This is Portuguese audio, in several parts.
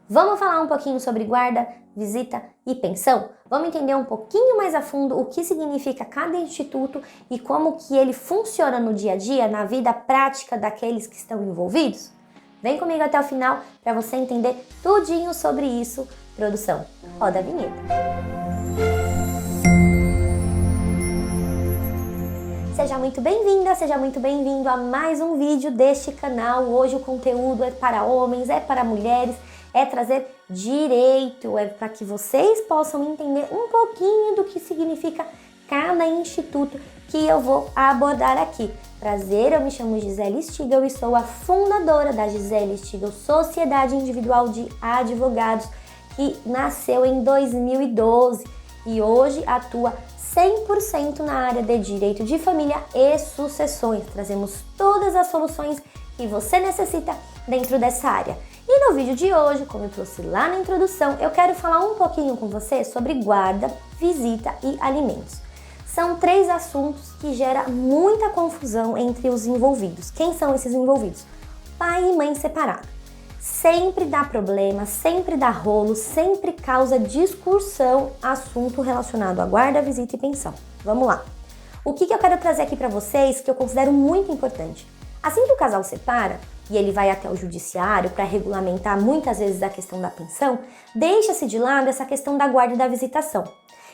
Vamos falar um pouquinho sobre guarda, visita e pensão? Vamos entender um pouquinho mais a fundo o que significa cada instituto e como que ele funciona no dia a dia, na vida prática daqueles que estão envolvidos? Vem comigo até o final para você entender tudinho sobre isso. Produção, roda a vinheta. Seja muito bem-vinda, seja muito bem-vindo a mais um vídeo deste canal. Hoje o conteúdo é para homens, é para mulheres, é trazer direito, é para que vocês possam entender um pouquinho do que significa cada instituto que eu vou abordar aqui. Prazer, eu me chamo Gisele Stigl e sou a fundadora da Gisele Stigl Sociedade Individual de Advogados, que nasceu em 2012 e hoje atua 100% na área de direito de família e sucessões. Trazemos todas as soluções que você necessita dentro dessa área. E no vídeo de hoje, como eu trouxe lá na introdução, eu quero falar um pouquinho com você sobre guarda, visita e alimentos. São três assuntos que geram muita confusão entre os envolvidos. Quem são esses envolvidos? Pai e mãe separados. Sempre dá problema, sempre dá rolo, sempre causa discussão assunto relacionado a guarda, visita e pensão. Vamos lá. O que eu quero trazer aqui para vocês que eu considero muito importante? Assim que o casal separa e ele vai até o judiciário para regulamentar muitas vezes a questão da pensão, deixa-se de lado essa questão da guarda e da visitação.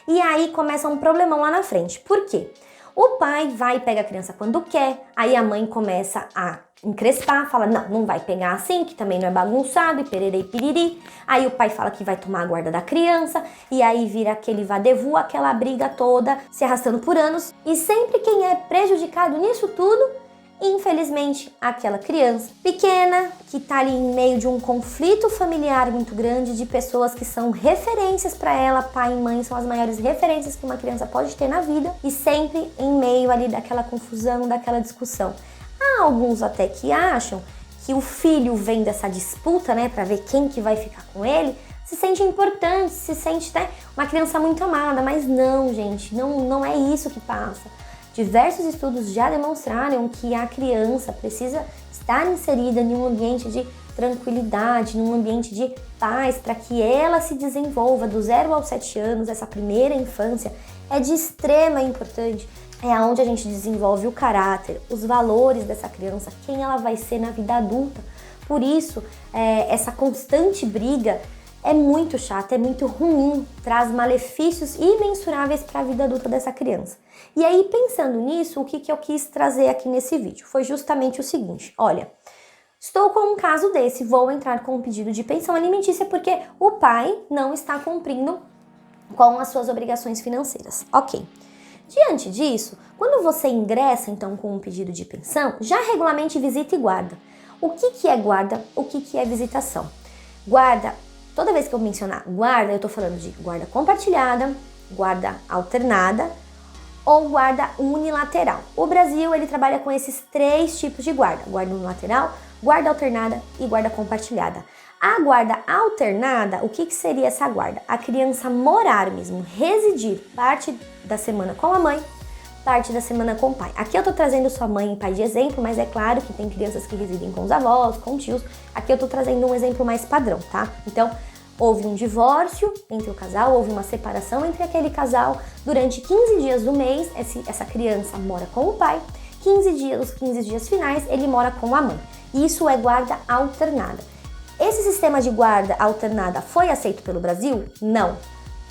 E aí começa um problemão lá na frente. Por quê? O pai vai e pega a criança quando quer, aí a mãe começa a encrespar, fala, não vai pegar assim, que também não é bagunçado, e pererei e piriri. Aí o pai fala que vai tomar a guarda da criança, e aí vira aquele vadevô, aquela briga toda, se arrastando por anos. E sempre quem é prejudicado nisso tudo, infelizmente, aquela criança pequena, que tá ali em meio de um conflito familiar muito grande, de pessoas que são referências para ela, pai e mãe são as maiores referências que uma criança pode ter na vida, e sempre em meio ali daquela confusão, daquela discussão. Há alguns até que acham que o filho vem dessa disputa, né, para ver quem que vai ficar com ele, se sente importante, se sente, né, uma criança muito amada, mas não, gente, não é isso que passa. Diversos estudos já demonstraram que a criança precisa estar inserida em um ambiente de tranquilidade, num ambiente de paz, para que ela se desenvolva do 0 aos 7 anos, essa primeira infância é de extrema importância. É onde a gente desenvolve o caráter, os valores dessa criança, quem ela vai ser na vida adulta. Por isso, essa constante briga é muito chata, é muito ruim, traz malefícios imensuráveis para a vida adulta dessa criança. E aí, pensando nisso, o que eu quis trazer aqui nesse vídeo foi justamente o seguinte: olha, estou com um caso desse, vou entrar com um pedido de pensão alimentícia porque o pai não está cumprindo com as suas obrigações financeiras. Ok. Diante disso, quando você ingressa então com um pedido de pensão, já regulamente visita e guarda. O que é guarda? O que é visitação? Guarda, toda vez que eu mencionar guarda, eu estou falando de guarda compartilhada, guarda alternada ou guarda unilateral. O Brasil, ele trabalha com esses três tipos de guarda: guarda unilateral, guarda alternada e guarda compartilhada. A guarda alternada, o que seria essa guarda? A criança morar mesmo, residir parte da semana com a mãe, parte da semana com o pai. Aqui eu tô trazendo sua mãe e pai de exemplo, mas é claro que tem crianças que residem com os avós, com tios. Aqui eu tô trazendo um exemplo mais padrão, tá? Então, houve um divórcio entre o casal, houve uma separação entre aquele casal. Durante 15 dias do mês, essa criança mora com o pai. Os 15 dias finais, ele mora com a mãe. Isso é guarda alternada. Esse sistema de guarda alternada foi aceito pelo Brasil? Não,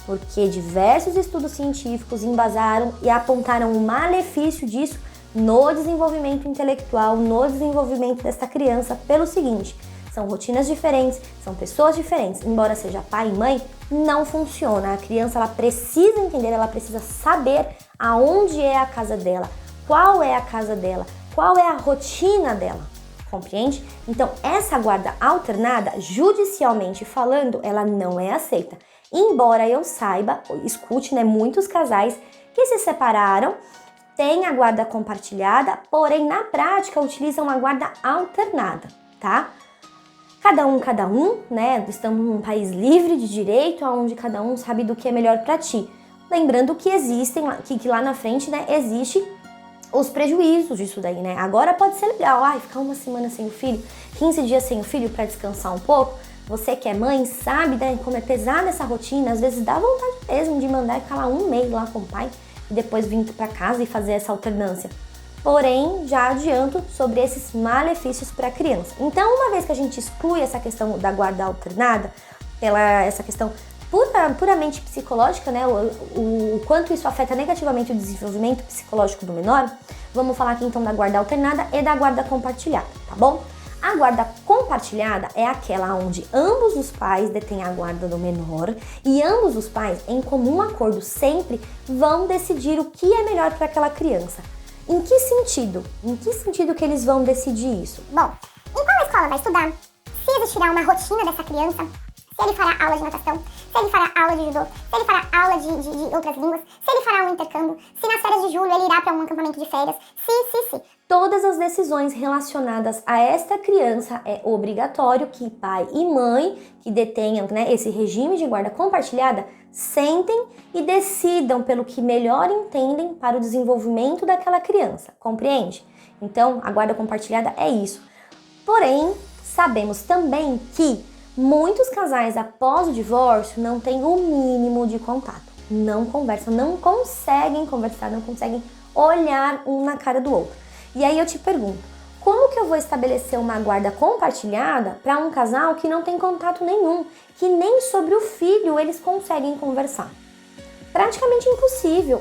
porque diversos estudos científicos embasaram e apontaram o malefício disso no desenvolvimento intelectual, no desenvolvimento dessa criança, pelo seguinte: são rotinas diferentes, são pessoas diferentes, embora seja pai e mãe, não funciona. A criança, ela precisa entender, ela precisa saber aonde é a casa dela, qual é a casa dela, qual é a rotina dela. Compreende? Então, essa guarda alternada, judicialmente falando, ela não é aceita. Embora eu saiba, escute, né, muitos casais que se separaram, têm a guarda compartilhada, porém, na prática, utilizam a guarda alternada, tá? Cada um, né? Estamos num país livre de direito, onde cada um sabe do que é melhor para ti. Lembrando que existem, que lá na frente, né, existe os prejuízos disso daí, né? Agora pode ser legal, ficar uma semana sem o filho, 15 dias sem o filho para descansar um pouco, Você que é mãe sabe, né, como é pesada essa rotina, às vezes dá vontade mesmo de mandar ficar lá um mês lá com o pai e depois vir para casa e fazer essa alternância. Porém, já adianto sobre esses malefícios para a criança. Então, uma vez que a gente exclui essa questão da guarda alternada, essa questão puramente psicológica, né, o quanto isso afeta negativamente o desenvolvimento psicológico do menor, vamos falar aqui então da guarda alternada e da guarda compartilhada, tá bom? A guarda compartilhada é aquela onde ambos os pais detêm a guarda do menor e ambos os pais, em comum acordo, sempre vão decidir o que é melhor para aquela criança. Em que sentido? Em que sentido que eles vão decidir isso? Bom, em qual escola vai estudar? Se existirá uma rotina dessa criança? Se ele fará aula de natação? Se ele fará aula de judô? Se ele fará aula de outras línguas? Se ele fará um intercâmbio? Se nas férias de julho ele irá para um acampamento de férias? Se. Todas as decisões relacionadas a esta criança é obrigatório que pai e mãe que detenham, né, esse regime de guarda compartilhada sentem e decidam pelo que melhor entendem para o desenvolvimento daquela criança, compreende? Então, a guarda compartilhada é isso. Porém, sabemos também que muitos casais após o divórcio não têm o mínimo de contato, não conversam, não conseguem conversar, não conseguem olhar um na cara do outro. E aí eu te pergunto, como que eu vou estabelecer uma guarda compartilhada para um casal que não tem contato nenhum, que nem sobre o filho eles conseguem conversar? Praticamente impossível,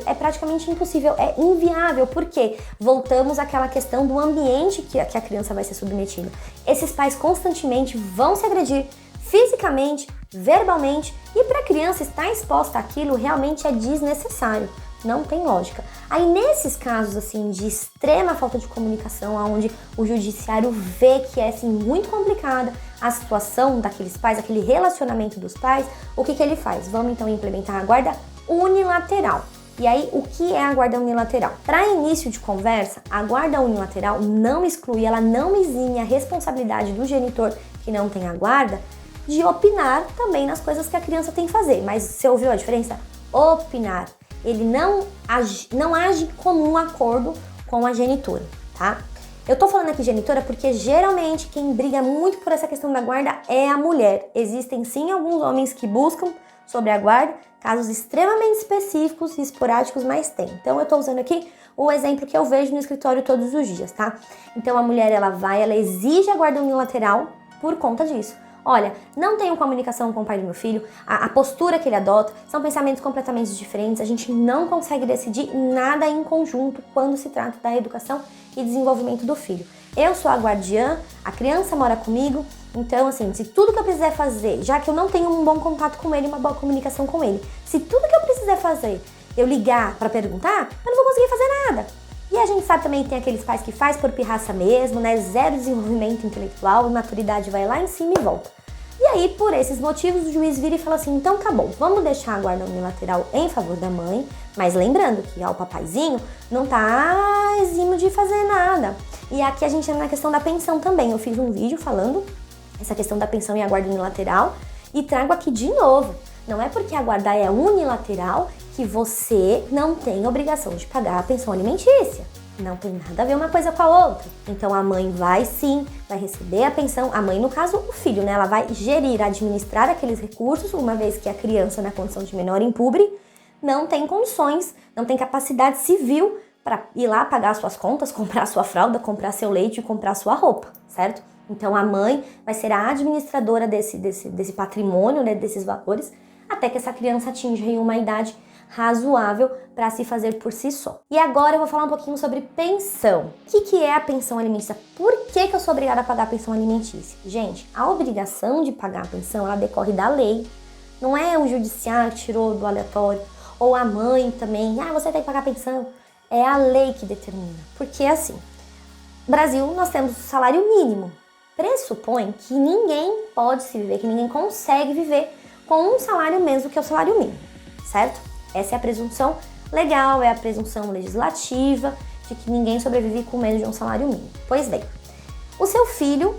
é inviável, porque voltamos àquela questão do ambiente que a criança vai ser submetida. Esses pais constantemente vão se agredir fisicamente, verbalmente, e para a criança estar exposta àquilo realmente é desnecessário. Não tem lógica. Aí nesses casos assim de extrema falta de comunicação, onde o judiciário vê que é assim muito complicada a situação daqueles pais, aquele relacionamento dos pais, o que ele faz? Vamos então implementar a guarda unilateral. E aí, o que é a guarda unilateral? Para início de conversa, a guarda unilateral não exclui, ela não exime a responsabilidade do genitor que não tem a guarda de opinar também nas coisas que a criança tem que fazer. Mas você ouviu a diferença? Opinar. Ele não age como um acordo com a genitora, tá? Eu tô falando aqui genitora porque geralmente quem briga muito por essa questão da guarda é a mulher. Existem sim alguns homens que buscam sobre a guarda, casos extremamente específicos e esporádicos, mas tem. Então eu tô usando aqui o exemplo que eu vejo no escritório todos os dias, tá? Então a mulher ela exige a guarda unilateral por conta disso. Olha, não tenho comunicação com o pai do meu filho, a postura que ele adota, são pensamentos completamente diferentes, a gente não consegue decidir nada em conjunto quando se trata da educação e desenvolvimento do filho. Eu sou a guardiã, a criança mora comigo, então assim, se tudo que eu precisar fazer, já que eu não tenho um bom contato com ele, uma boa comunicação com ele, se tudo que eu precisar fazer eu ligar para perguntar, eu não vou conseguir fazer nada. E a gente sabe também que tem aqueles pais que faz por pirraça mesmo, né? Zero desenvolvimento intelectual, maturidade vai lá em cima e volta. E aí, por esses motivos, o juiz vira e fala assim, então tá bom, vamos deixar a guarda unilateral em favor da mãe, mas lembrando que o papaizinho não tá eximo de fazer nada. E aqui a gente entra na questão da pensão também. Eu fiz um vídeo falando essa questão da pensão e a guarda unilateral e trago aqui de novo. Não é porque a guarda é unilateral que você não tem obrigação de pagar a pensão alimentícia. Não tem nada a ver uma coisa com a outra. Então a mãe vai sim, vai receber a pensão. A mãe, no caso, o filho, né? Ela vai gerir, administrar aqueles recursos, uma vez que a criança, na condição de menor impúbre, não tem condições, não tem capacidade civil para ir lá pagar suas contas, comprar sua fralda, comprar seu leite e comprar sua roupa, certo? Então a mãe vai ser a administradora desse patrimônio, né? Desses valores, até que essa criança atinja uma idade razoável para se fazer por si só. E agora eu vou falar um pouquinho sobre pensão. O que é a pensão alimentícia? Por que eu sou obrigada a pagar a pensão alimentícia? Gente, a obrigação de pagar a pensão, ela decorre da lei. Não é o judiciário que tirou do aleatório, ou a mãe também, você tem que pagar a pensão. É a lei que determina. Porque assim, no Brasil nós temos o salário mínimo. Pressupõe que ninguém pode se viver, que ninguém consegue viver com um salário menos do que o salário mínimo, certo? Essa é a presunção legal, é a presunção legislativa de que ninguém sobrevive com menos de um salário mínimo. Pois bem, o seu filho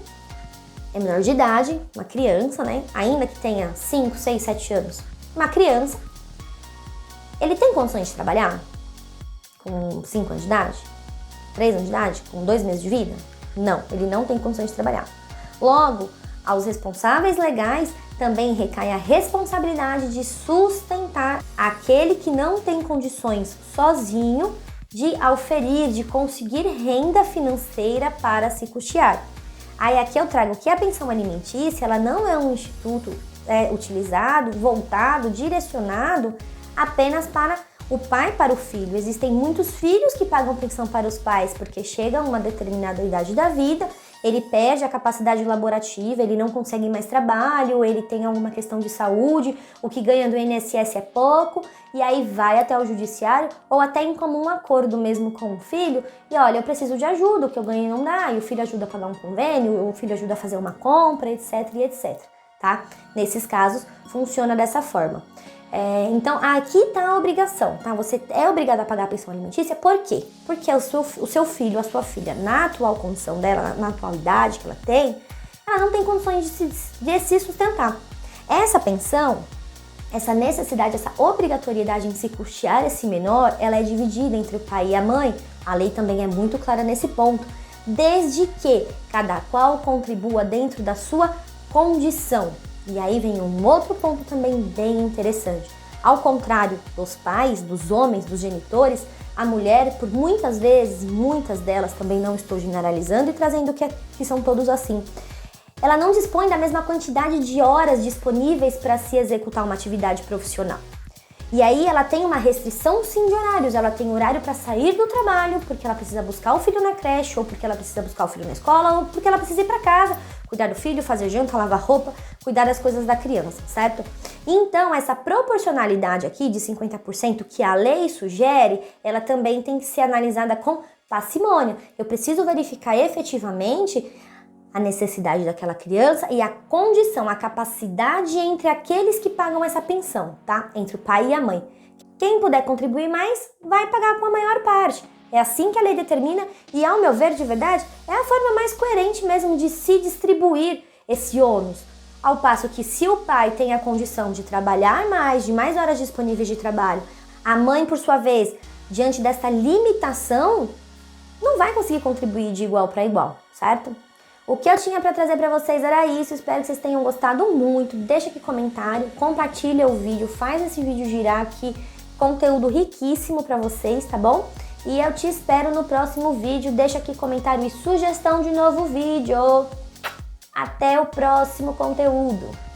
é menor de idade, uma criança, né? Ainda que tenha 5, 6, 7 anos, uma criança, ele tem condições de trabalhar com 5 anos de idade? 3 anos de idade? Com 2 meses de vida? Não, ele não tem condições de trabalhar. Logo, Aos responsáveis legais também recai a responsabilidade de sustentar aquele que não tem condições sozinho de auferir, de conseguir renda financeira para se custear. Aí aqui eu trago que a pensão alimentícia, ela não é um instituto utilizado, voltado, direcionado apenas para o pai, para o filho. Existem muitos filhos que pagam pensão para os pais porque chega a uma determinada idade da vida, ele perde a capacidade laborativa, ele não consegue mais trabalho, ele tem alguma questão de saúde, o que ganha do INSS é pouco, e aí vai até o judiciário ou até em comum acordo mesmo com o filho, e olha, eu preciso de ajuda, o que eu ganhei não dá, e o filho ajuda a pagar um convênio, o filho ajuda a fazer uma compra, etc, e etc, tá? Nesses casos, funciona dessa forma. Então, aqui está a obrigação, tá? Você é obrigado a pagar a pensão alimentícia, por quê? Porque o seu filho, a sua filha, na atual condição dela, na atual idade que ela tem, ela não tem condições de se sustentar. Essa pensão, essa necessidade, essa obrigatoriedade em se custear esse menor, ela é dividida entre o pai e a mãe. A lei também é muito clara nesse ponto, desde que cada qual contribua dentro da sua condição. E aí vem um outro ponto também bem interessante. Ao contrário dos pais, dos homens, dos genitores, a mulher, por muitas vezes, muitas delas, também não estou generalizando e trazendo que são todos assim, ela não dispõe da mesma quantidade de horas disponíveis para se executar uma atividade profissional. E aí ela tem uma restrição sim de horários, ela tem horário para sair do trabalho, porque ela precisa buscar o filho na creche, ou porque ela precisa buscar o filho na escola, ou porque ela precisa ir para casa, cuidar do filho, fazer janta, lavar roupa, cuidar das coisas da criança, certo? Então, essa proporcionalidade aqui de 50% que a lei sugere, ela também tem que ser analisada com parcimônia. Eu preciso verificar efetivamente a necessidade daquela criança e a condição, a capacidade entre aqueles que pagam essa pensão, tá? Entre o pai e a mãe. Quem puder contribuir mais, vai pagar com a maior parte. É assim que a lei determina e, ao meu ver, de verdade, é a forma mais coerente mesmo de se distribuir esse ônus. Ao passo que, se o pai tem a condição de trabalhar mais, de mais horas disponíveis de trabalho, a mãe, por sua vez, diante dessa limitação, não vai conseguir contribuir de igual para igual, certo? O que eu tinha para trazer para vocês era isso, espero que vocês tenham gostado muito, deixa aqui comentário, compartilha o vídeo, faz esse vídeo girar aqui, conteúdo riquíssimo para vocês, tá bom? E eu te espero no próximo vídeo, deixa aqui comentário e sugestão de novo vídeo. Até o próximo conteúdo!